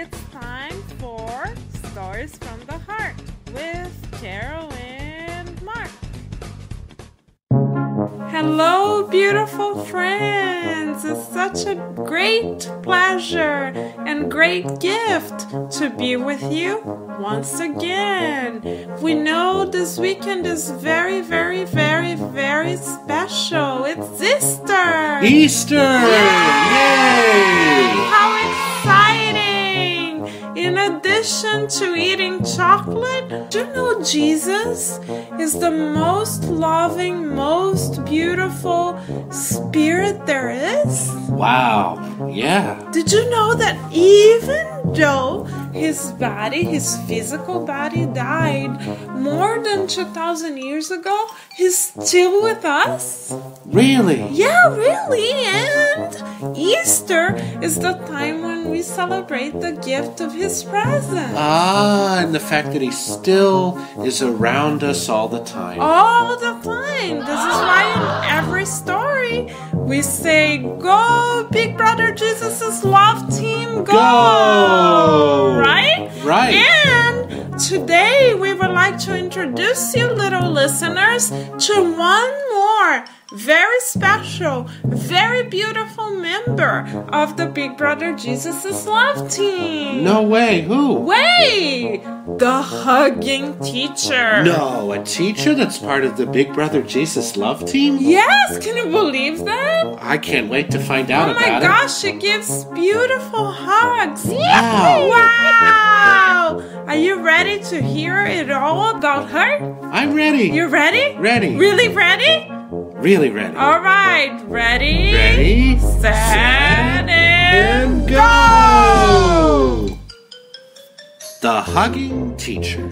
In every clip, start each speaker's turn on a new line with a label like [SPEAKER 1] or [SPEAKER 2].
[SPEAKER 1] It's time for Stories from the Heart with Carol and Mark. Hello, beautiful friends. It's such a great pleasure and great gift to be with you once again. We know this weekend is very, very, very, very special. It's Easter!
[SPEAKER 2] Easter! Yay!
[SPEAKER 1] How exciting! In addition to eating chocolate, do you know Jesus is the most loving, most beautiful spirit there is?
[SPEAKER 2] Wow, yeah.
[SPEAKER 1] Did you know that even though his body, his physical body died more than 2,000 years ago, he's still with us?
[SPEAKER 2] Really?
[SPEAKER 1] Yeah, really. And Easter is the time when we celebrate the gift of his presence.
[SPEAKER 2] Ah, and the fact that he still is around us all the time.
[SPEAKER 1] All the time. This is why in every story we say, "Go, Big Brother Jesus' love team, go!" Right?
[SPEAKER 2] Right.
[SPEAKER 1] And today we would like to introduce you, little listeners, to one more very special, very beautiful member of the Big Brother Jesus' love team.
[SPEAKER 2] No way, who?
[SPEAKER 1] Way! The hugging teacher.
[SPEAKER 2] No, a teacher that's part of the Big Brother Jesus love team?
[SPEAKER 1] Yes, can you believe that?
[SPEAKER 2] I can't wait to find out
[SPEAKER 1] Oh
[SPEAKER 2] about
[SPEAKER 1] my gosh, she gives beautiful hugs.
[SPEAKER 2] Wow.
[SPEAKER 1] Wow! Are you ready to hear it all about her?
[SPEAKER 2] I'm ready.
[SPEAKER 1] You ready?
[SPEAKER 2] Ready.
[SPEAKER 1] Really ready?
[SPEAKER 2] Really ready.
[SPEAKER 1] All right, ready?
[SPEAKER 2] Ready,
[SPEAKER 1] set, and
[SPEAKER 2] go! The Hugging Teacher.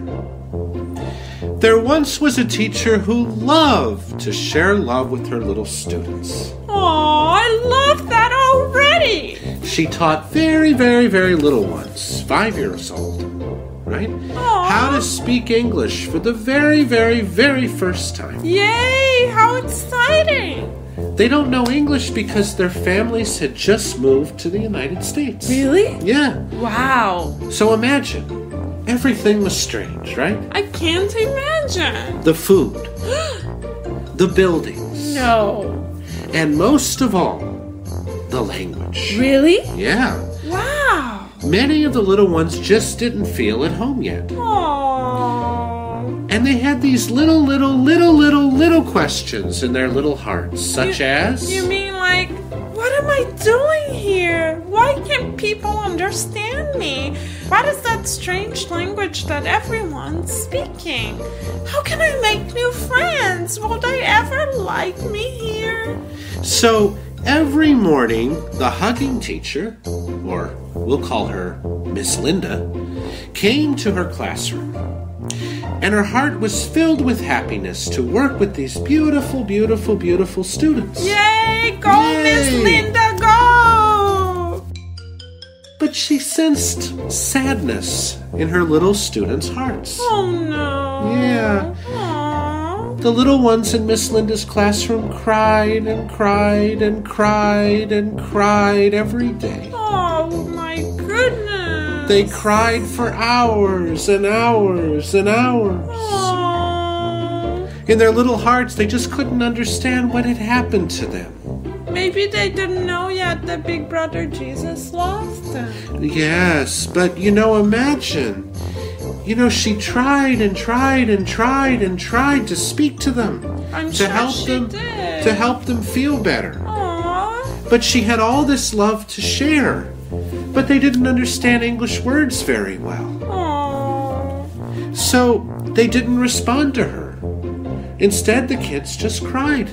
[SPEAKER 2] There once was a teacher who loved to share love with her little students.
[SPEAKER 1] Oh, I love that already.
[SPEAKER 2] She taught very, very, very little ones, 5 years old, right?
[SPEAKER 1] Aww.
[SPEAKER 2] How to speak English for the very, very, very first time.
[SPEAKER 1] Yay, how exciting.
[SPEAKER 2] They don't know English because their families had just moved to the United States.
[SPEAKER 1] Really?
[SPEAKER 2] Yeah.
[SPEAKER 1] Wow.
[SPEAKER 2] So imagine, everything was strange, right?
[SPEAKER 1] I can't imagine.
[SPEAKER 2] The food, the buildings,
[SPEAKER 1] No.
[SPEAKER 2] and most of all, the language.
[SPEAKER 1] Really?
[SPEAKER 2] Yeah.
[SPEAKER 1] Wow.
[SPEAKER 2] Many of the little ones just didn't feel at home yet.
[SPEAKER 1] Aww.
[SPEAKER 2] And they had these little questions in their little hearts, such as...
[SPEAKER 1] You mean like, what am I doing here? Why can't people understand me? What is that strange language that everyone's speaking? How can I make new friends? Will they ever like me here?
[SPEAKER 2] So, every morning, the hugging teacher, or we'll call her Miss Linda, came to her classroom. And her heart was filled with happiness to work with these beautiful, beautiful, beautiful students.
[SPEAKER 1] Yay! Go,
[SPEAKER 2] Yay.
[SPEAKER 1] Miss Linda, go!
[SPEAKER 2] But she sensed sadness in her little students' hearts.
[SPEAKER 1] Oh, no.
[SPEAKER 2] Yeah.
[SPEAKER 1] Aww.
[SPEAKER 2] The little ones in Miss Linda's classroom cried and cried and cried and cried every day.
[SPEAKER 1] Oh, my goodness.
[SPEAKER 2] They cried for hours and hours and hours.
[SPEAKER 1] Aww.
[SPEAKER 2] In their little hearts, they just couldn't understand what had happened to them.
[SPEAKER 1] Maybe they didn't know yet that Big Brother Jesus lost them.
[SPEAKER 2] Yes, but imagine. She tried and tried and tried and tried to speak to them.
[SPEAKER 1] I'm
[SPEAKER 2] to
[SPEAKER 1] sure
[SPEAKER 2] help
[SPEAKER 1] she
[SPEAKER 2] them
[SPEAKER 1] did.
[SPEAKER 2] to help them feel better.
[SPEAKER 1] Aww.
[SPEAKER 2] But she had all this love to share. But they didn't understand English words very well.
[SPEAKER 1] Aww.
[SPEAKER 2] So they didn't respond to her. Instead, the kids just cried.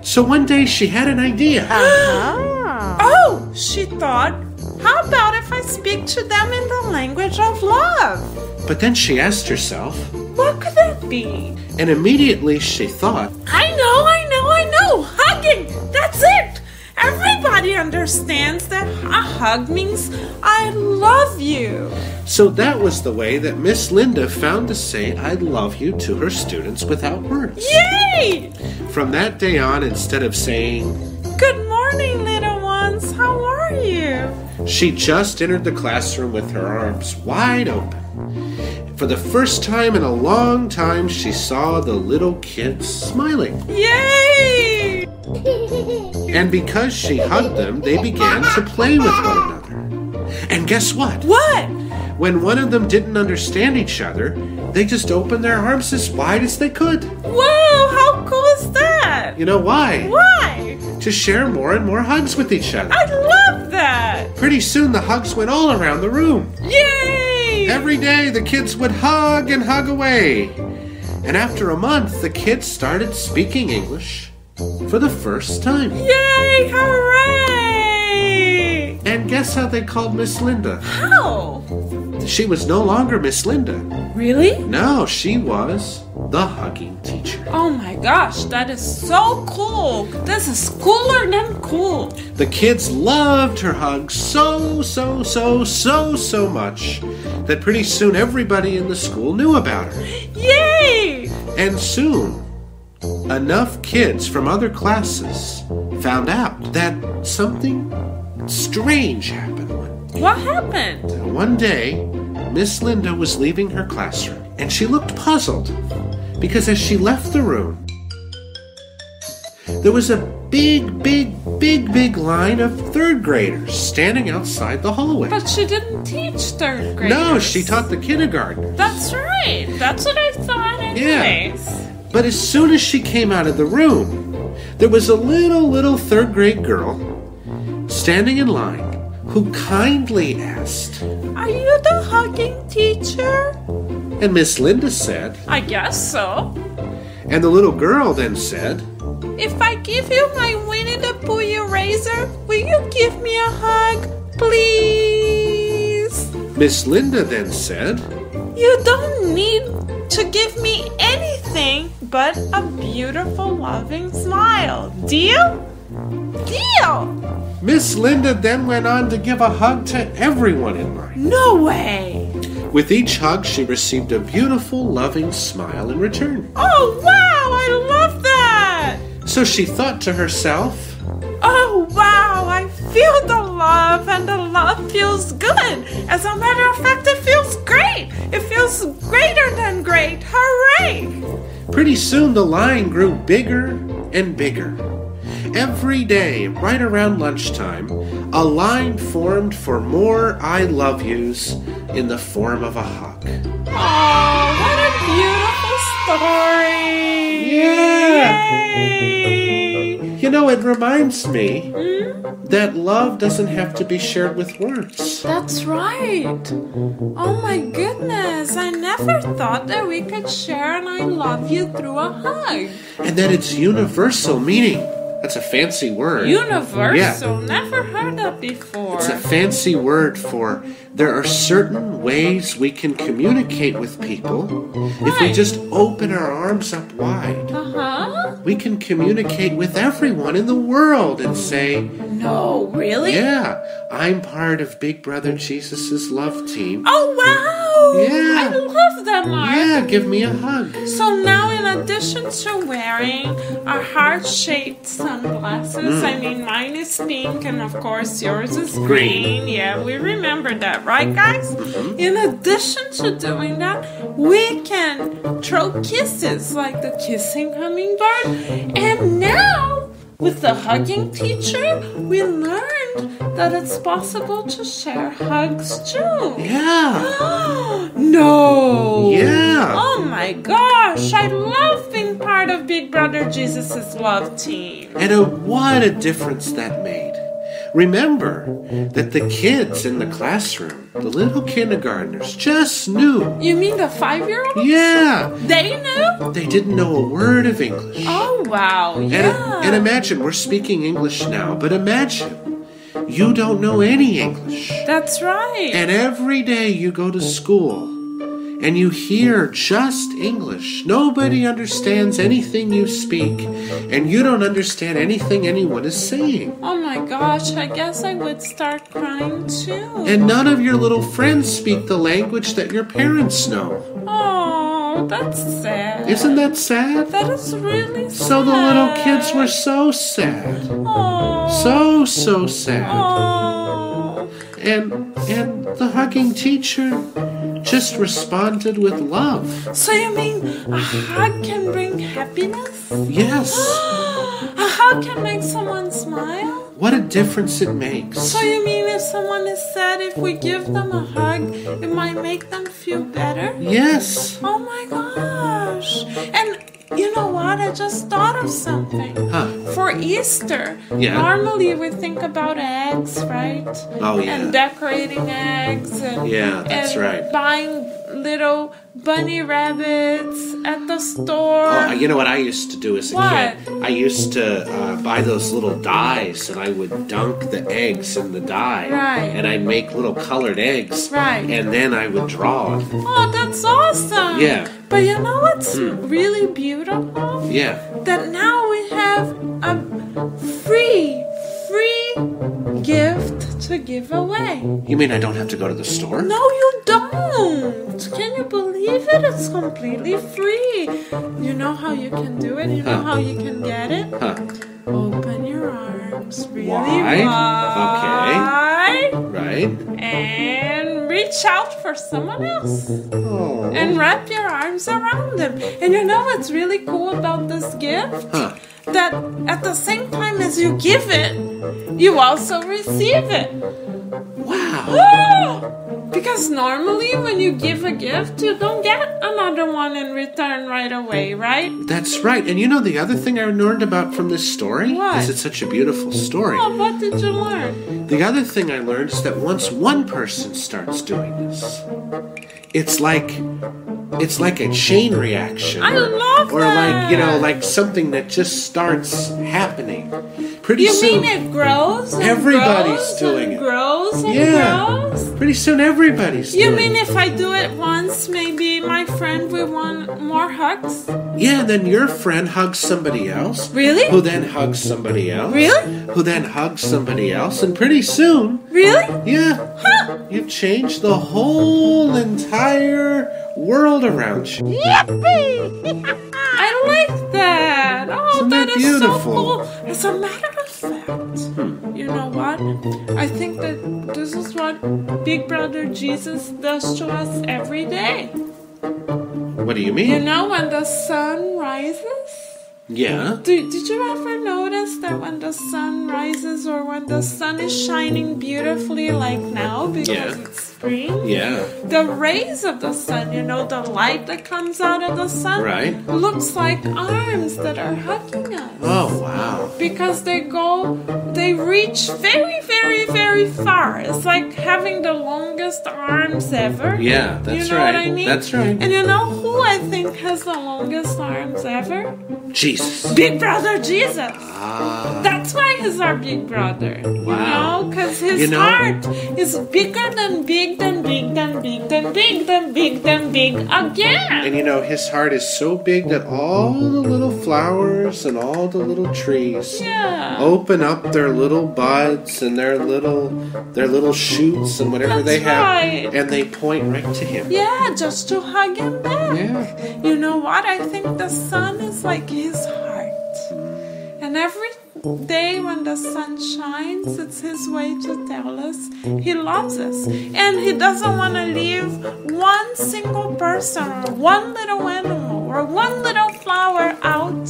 [SPEAKER 2] So one day she had an idea.
[SPEAKER 1] Oh, she thought, how about if I speak to them in the language of love?
[SPEAKER 2] But then she asked herself,
[SPEAKER 1] What could that be?
[SPEAKER 2] and immediately she thought,
[SPEAKER 1] I know. Hugging. That's it. Everybody understands that a hug means I love you.
[SPEAKER 2] so that was the way that Miss Linda found to say I love you to her students without words.
[SPEAKER 1] Yay!
[SPEAKER 2] From that day on, instead of saying,
[SPEAKER 1] Good morning, little ones. How are you?
[SPEAKER 2] She just entered the classroom with her arms wide open. For the first time in a long time, she saw the little kids smiling.
[SPEAKER 1] Yay!
[SPEAKER 2] And because she hugged them, they began to play with one another. And guess what?
[SPEAKER 1] What?
[SPEAKER 2] When one of them didn't understand each other, they just opened their arms as wide as they could.
[SPEAKER 1] Whoa, how cool is that?
[SPEAKER 2] You know why?
[SPEAKER 1] Why?
[SPEAKER 2] To share more and more hugs with each other.
[SPEAKER 1] I love that!
[SPEAKER 2] Pretty soon the hugs went all around the room.
[SPEAKER 1] Yay!
[SPEAKER 2] Every day the kids would hug and hug away. And after a month, the kids started speaking English for the first time.
[SPEAKER 1] Yay! Hooray!
[SPEAKER 2] And guess how they called Miss Linda?
[SPEAKER 1] How?
[SPEAKER 2] She was no longer Miss Linda.
[SPEAKER 1] Really?
[SPEAKER 2] No, she was the hugging teacher.
[SPEAKER 1] Oh my gosh, that is so cool. This is cooler than cool.
[SPEAKER 2] The kids loved her hugs so much that pretty soon everybody in the school knew about her.
[SPEAKER 1] Yay!
[SPEAKER 2] And soon, enough kids from other classes found out that something strange happened.
[SPEAKER 1] What happened?
[SPEAKER 2] One day, Miss Linda was leaving her classroom, and she looked puzzled because as she left the room, there was a big line of third graders standing outside the hallway.
[SPEAKER 1] But she didn't teach third graders.
[SPEAKER 2] No, she taught the kindergartners.
[SPEAKER 1] That's right. That's what I thought anyways.
[SPEAKER 2] But as soon as she came out of the room, there was a little third grade girl standing in line who kindly asked,
[SPEAKER 1] Are you the hugging teacher?
[SPEAKER 2] and Miss Linda said,
[SPEAKER 1] I guess so.
[SPEAKER 2] and the little girl then said,
[SPEAKER 1] If I give you my Winnie the Pooh eraser, will you give me a hug, please?
[SPEAKER 2] Miss Linda then said,
[SPEAKER 1] You don't need to give me anything but a beautiful, loving smile. Deal? Deal!
[SPEAKER 2] Miss Linda then went on to give a hug to everyone in line.
[SPEAKER 1] No way!
[SPEAKER 2] With each hug, she received a beautiful, loving smile in return.
[SPEAKER 1] Oh, wow! I love that!
[SPEAKER 2] So she thought to herself,
[SPEAKER 1] Oh, wow! I feel the love, and the love feels good. As a matter of fact, it feels great. It feels greater than great. Hooray!
[SPEAKER 2] Pretty soon the line grew bigger and bigger. Every day, right around lunchtime, a line formed for more I love yous in the form of a hug.
[SPEAKER 1] Oh, what a beautiful story!
[SPEAKER 2] Yeah!
[SPEAKER 1] Yay!
[SPEAKER 2] You know, it reminds me that love doesn't have to be shared with words.
[SPEAKER 1] That's right. Oh my goodness, I never thought that we could share an I love you through a hug.
[SPEAKER 2] And that it's universal, meaning that's a fancy word.
[SPEAKER 1] Universal?
[SPEAKER 2] Yeah.
[SPEAKER 1] Never heard that before.
[SPEAKER 2] It's a fancy word for there are certain ways we can communicate with people if we just open our arms up wide.
[SPEAKER 1] Uh-huh.
[SPEAKER 2] We can communicate with everyone in the world and say,
[SPEAKER 1] No, really?
[SPEAKER 2] yeah, I'm part of Big Brother Jesus' love team.
[SPEAKER 1] Oh, wow!
[SPEAKER 2] Yeah.
[SPEAKER 1] I love that, Mark.
[SPEAKER 2] Yeah, give me a hug.
[SPEAKER 1] So now, in addition to wearing our heart-shaped sunglasses, I mean, mine is pink, and of course yours is green. Yeah, we remember that, right, guys? In addition to doing that, we can throw kisses like the kissing hummingbird. And now, with the hugging teacher, we learned that it's possible to share hugs too.
[SPEAKER 2] Yeah.
[SPEAKER 1] No!
[SPEAKER 2] Yeah.
[SPEAKER 1] Oh my gosh! I love being part of Big Brother Jesus' love team.
[SPEAKER 2] And what a difference that made. Remember that the kids in the classroom, the little kindergartners, just knew.
[SPEAKER 1] You mean the 5-year-olds?
[SPEAKER 2] Yeah.
[SPEAKER 1] They knew?
[SPEAKER 2] They didn't know a word of English.
[SPEAKER 1] Oh wow, yeah.
[SPEAKER 2] And imagine, we're speaking English now, but imagine you don't know any English.
[SPEAKER 1] That's right.
[SPEAKER 2] And every day you go to school and you hear just English. Nobody understands anything you speak, and you don't understand anything anyone is saying.
[SPEAKER 1] Oh my gosh, I guess I would start crying too.
[SPEAKER 2] And none of your little friends speak the language that your parents know.
[SPEAKER 1] Oh, that's sad.
[SPEAKER 2] Isn't that sad?
[SPEAKER 1] That is really sad.
[SPEAKER 2] So the little kids were so sad.
[SPEAKER 1] Oh.
[SPEAKER 2] So sad.
[SPEAKER 1] Oh.
[SPEAKER 2] And the hugging teacher just responded with love.
[SPEAKER 1] So you mean a hug can bring happiness?
[SPEAKER 2] Yes.
[SPEAKER 1] A hug can make someone smile?
[SPEAKER 2] What a difference it makes.
[SPEAKER 1] So you mean if someone is sad, if we give them a hug, it might make them feel better?
[SPEAKER 2] Yes.
[SPEAKER 1] Oh my gosh. And you know what? I just thought of something.
[SPEAKER 2] Huh.
[SPEAKER 1] For Easter,
[SPEAKER 2] Yeah.
[SPEAKER 1] normally we think about eggs, right?
[SPEAKER 2] Oh, yeah.
[SPEAKER 1] And decorating eggs. And,
[SPEAKER 2] Yeah, that's
[SPEAKER 1] and
[SPEAKER 2] right.
[SPEAKER 1] buying little bunny rabbits at the store.
[SPEAKER 2] Oh, you know what I used to do as a
[SPEAKER 1] What?
[SPEAKER 2] kid? I used to buy those little dyes, and I would dunk the eggs in the dye.
[SPEAKER 1] Right.
[SPEAKER 2] And I'd make little colored eggs.
[SPEAKER 1] Right.
[SPEAKER 2] And then I would draw them.
[SPEAKER 1] Oh, that's awesome.
[SPEAKER 2] Yeah.
[SPEAKER 1] But you know what's really beautiful?
[SPEAKER 2] Yeah.
[SPEAKER 1] That now we have a free gift to give away.
[SPEAKER 2] You mean I don't have to go to the store?
[SPEAKER 1] No, you don't. Can you believe it? It's completely free. You know how you can do it? You know how you can get it?
[SPEAKER 2] Huh.
[SPEAKER 1] Open your arms really
[SPEAKER 2] Wide.
[SPEAKER 1] wide.
[SPEAKER 2] Right?
[SPEAKER 1] And reach out for someone else.
[SPEAKER 2] Oh.
[SPEAKER 1] And wrap your arms around them. And you know what's really cool about this gift?
[SPEAKER 2] Huh.
[SPEAKER 1] That at the same time as you give it, you also receive it.
[SPEAKER 2] Wow.
[SPEAKER 1] Because normally when you give a gift, you don't get another one in return right away, right?
[SPEAKER 2] That's right. And you know the other thing I learned about from this story?
[SPEAKER 1] What?
[SPEAKER 2] Is it's such a beautiful story.
[SPEAKER 1] Oh, what did you learn?
[SPEAKER 2] The other thing I learned is that once one person starts doing this, it's like a chain reaction.
[SPEAKER 1] I love
[SPEAKER 2] or
[SPEAKER 1] that.
[SPEAKER 2] like something that just starts happening. Pretty
[SPEAKER 1] You
[SPEAKER 2] soon.
[SPEAKER 1] mean it grows and
[SPEAKER 2] Everybody's
[SPEAKER 1] grows
[SPEAKER 2] doing
[SPEAKER 1] and
[SPEAKER 2] it.
[SPEAKER 1] grows and
[SPEAKER 2] Yeah.
[SPEAKER 1] grows?
[SPEAKER 2] Pretty soon everybody's
[SPEAKER 1] You
[SPEAKER 2] doing
[SPEAKER 1] mean
[SPEAKER 2] it.
[SPEAKER 1] if I do it once, maybe my friend will want more hugs?
[SPEAKER 2] Yeah, then your friend hugs somebody else.
[SPEAKER 1] Really?
[SPEAKER 2] Who then hugs somebody else.
[SPEAKER 1] Really?
[SPEAKER 2] Who then hugs somebody else. And pretty soon,
[SPEAKER 1] Really?
[SPEAKER 2] yeah,
[SPEAKER 1] Huh?
[SPEAKER 2] you've changed the whole entire world around you.
[SPEAKER 1] Yippee! I like that. Oh,
[SPEAKER 2] Isn't
[SPEAKER 1] that
[SPEAKER 2] that
[SPEAKER 1] is so
[SPEAKER 2] beautiful?
[SPEAKER 1] cool. As a matter of fact, you know what? I think that this is what Big Brother Jesus does to us every day.
[SPEAKER 2] What do you
[SPEAKER 1] You
[SPEAKER 2] mean?
[SPEAKER 1] know, when the sun rises?
[SPEAKER 2] Yeah.
[SPEAKER 1] Did you ever notice that when the sun rises or when the sun is shining beautifully like now because
[SPEAKER 2] Yeah.
[SPEAKER 1] it's spring?
[SPEAKER 2] Yeah.
[SPEAKER 1] The rays of the sun, you know, the light that comes out of the sun,
[SPEAKER 2] Right.
[SPEAKER 1] looks like arms that are hugging us.
[SPEAKER 2] Oh, wow.
[SPEAKER 1] Because they reach very, very, very far. It's like having the longest arms ever.
[SPEAKER 2] Yeah, that's
[SPEAKER 1] You know
[SPEAKER 2] right.
[SPEAKER 1] what I mean?
[SPEAKER 2] That's right.
[SPEAKER 1] And you know who I think has the longest arms ever?
[SPEAKER 2] Jesus.
[SPEAKER 1] Big Brother Jesus.
[SPEAKER 2] Ah.
[SPEAKER 1] That's why he's our big brother.
[SPEAKER 2] Wow.
[SPEAKER 1] You know, because his
[SPEAKER 2] You know-
[SPEAKER 1] heart is bigger than big, than big, than big, than big, than big, than big again.
[SPEAKER 2] And you know, his heart is so big that all the little flowers and all the little trees
[SPEAKER 1] Yeah.
[SPEAKER 2] open up their little buds and their little shoots and whatever
[SPEAKER 1] That's
[SPEAKER 2] they have,
[SPEAKER 1] right.
[SPEAKER 2] and they point right to him.
[SPEAKER 1] Yeah, just to hug him back.
[SPEAKER 2] Yeah.
[SPEAKER 1] You know what? I think the sun is like his heart. And every day when the sun shines, it's his way to tell us he loves us. And he doesn't want to leave one single person or one little animal or one little flower out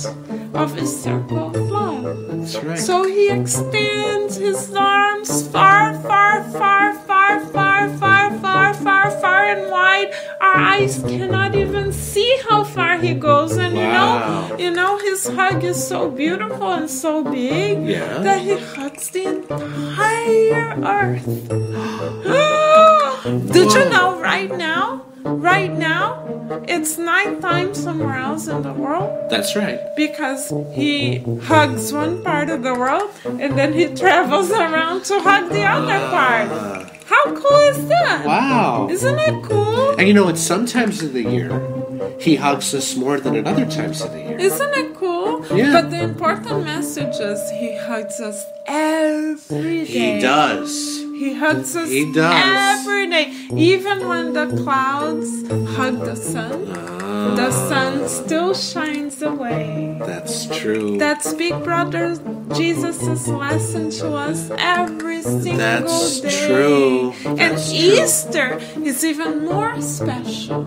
[SPEAKER 1] of his circle of love.
[SPEAKER 2] That's right.
[SPEAKER 1] So he extends his arms far, far, far, far, far, far, far, far, far and wide. Our eyes cannot even see how far he goes. And
[SPEAKER 2] Wow.
[SPEAKER 1] you know, his hug is so beautiful and so big
[SPEAKER 2] Yeah.
[SPEAKER 1] that he hugs the entire earth. Did you know right now, it's nighttime somewhere else in the world?
[SPEAKER 2] That's right.
[SPEAKER 1] Because he hugs one part of the world and then he travels around to hug the other part. How cool is that?
[SPEAKER 2] Wow.
[SPEAKER 1] Isn't it cool?
[SPEAKER 2] And you know, at some times of the year, he hugs us more than at other times of the year.
[SPEAKER 1] Isn't it cool?
[SPEAKER 2] Yeah.
[SPEAKER 1] But the important message is he hugs us every day.
[SPEAKER 2] He does.
[SPEAKER 1] He hugs us
[SPEAKER 2] He does.
[SPEAKER 1] every day. Even when the clouds hug the sun still shines away.
[SPEAKER 2] That's true.
[SPEAKER 1] That's Big Brother Jesus' lesson to us every single
[SPEAKER 2] That's
[SPEAKER 1] day.
[SPEAKER 2] true.
[SPEAKER 1] And
[SPEAKER 2] That's true.
[SPEAKER 1] Easter is even more special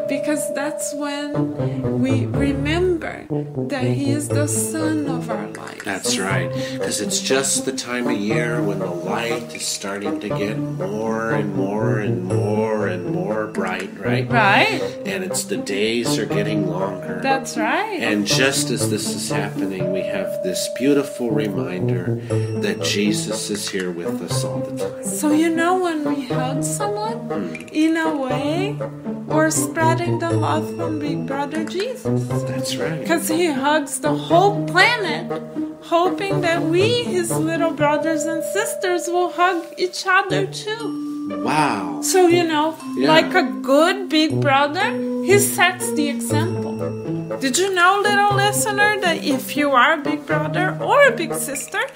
[SPEAKER 1] because that's when we remember that He is the sun of our lives.
[SPEAKER 2] That's right, because it's just the time of year when the light is starting to get more and more and more and more bright, right?
[SPEAKER 1] Right?
[SPEAKER 2] And it's the days are getting longer.
[SPEAKER 1] That's right.
[SPEAKER 2] And just as this is happening, we have this beautiful reminder that Jesus is here with us all the time.
[SPEAKER 1] So when we hug someone, in a way, we're spreading the love from Big Brother Jesus.
[SPEAKER 2] That's right.
[SPEAKER 1] Because He hugs the whole planet, hoping that we, His little brothers and sisters, will hug each other too.
[SPEAKER 2] Wow.
[SPEAKER 1] So, like a good big brother, He sets the example. Did you know, little listener, that if you are a big brother or a big sister,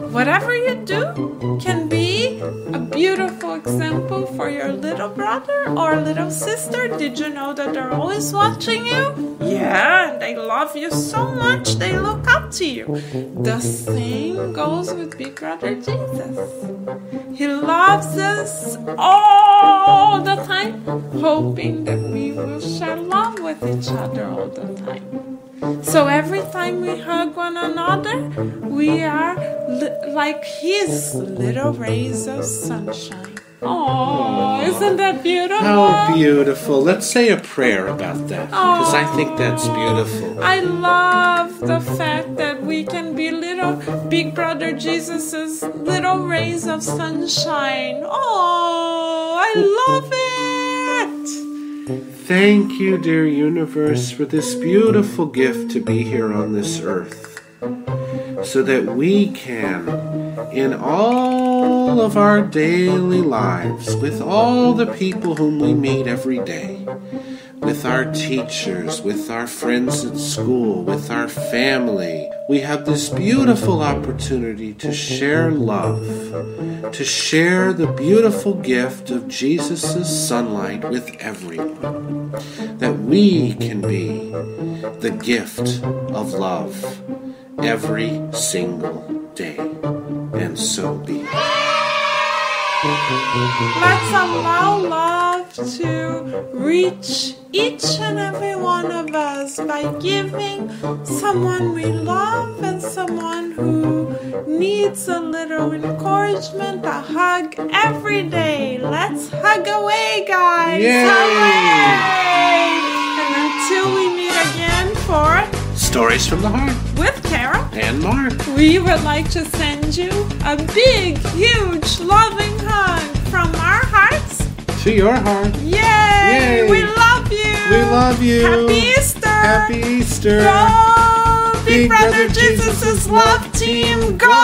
[SPEAKER 1] whatever you do can be a beautiful example for your little brother or little sister? Did you know that they're always watching you? Yeah, and they love you so much they look up to you. The same goes with Big Brother Jesus. He loves us all the time, hoping that we will share love with each other all the time. So every time we hug one another, we are like His little rays of sunshine. Oh, isn't that beautiful?
[SPEAKER 2] How beautiful. Let's say a prayer about that, because I think that's beautiful.
[SPEAKER 1] I love the fact that we can be little Big Brother Jesus's little rays of sunshine. Oh, I love it.
[SPEAKER 2] Thank you, dear universe, for this beautiful gift to be here on this earth, so that we can, in all of our daily lives, with all the people whom we meet every day, with our teachers, with our friends at school, with our family, we have this beautiful opportunity to share love, to share the beautiful gift of Jesus' sunlight with everyone, that we can be the gift of love every single day. And so be it.
[SPEAKER 1] Let's allow love to reach each and every one of us by giving someone we love and someone who needs a little encouragement a hug every day. Let's hug away, guys.
[SPEAKER 2] Yay!
[SPEAKER 1] Hooray! And until we meet again for
[SPEAKER 2] Stories from the Heart
[SPEAKER 1] with Carol
[SPEAKER 2] and Mark.
[SPEAKER 1] we would like to send you a big, huge, loving hug from our hearts
[SPEAKER 2] To your heart.
[SPEAKER 1] Yay!
[SPEAKER 2] Yay!
[SPEAKER 1] We love you!
[SPEAKER 2] We love you.
[SPEAKER 1] Happy Easter!
[SPEAKER 2] Happy Easter.
[SPEAKER 1] Go! Big
[SPEAKER 2] Big
[SPEAKER 1] Brother
[SPEAKER 2] Brother
[SPEAKER 1] Jesus'
[SPEAKER 2] Jesus'
[SPEAKER 1] love team! Go!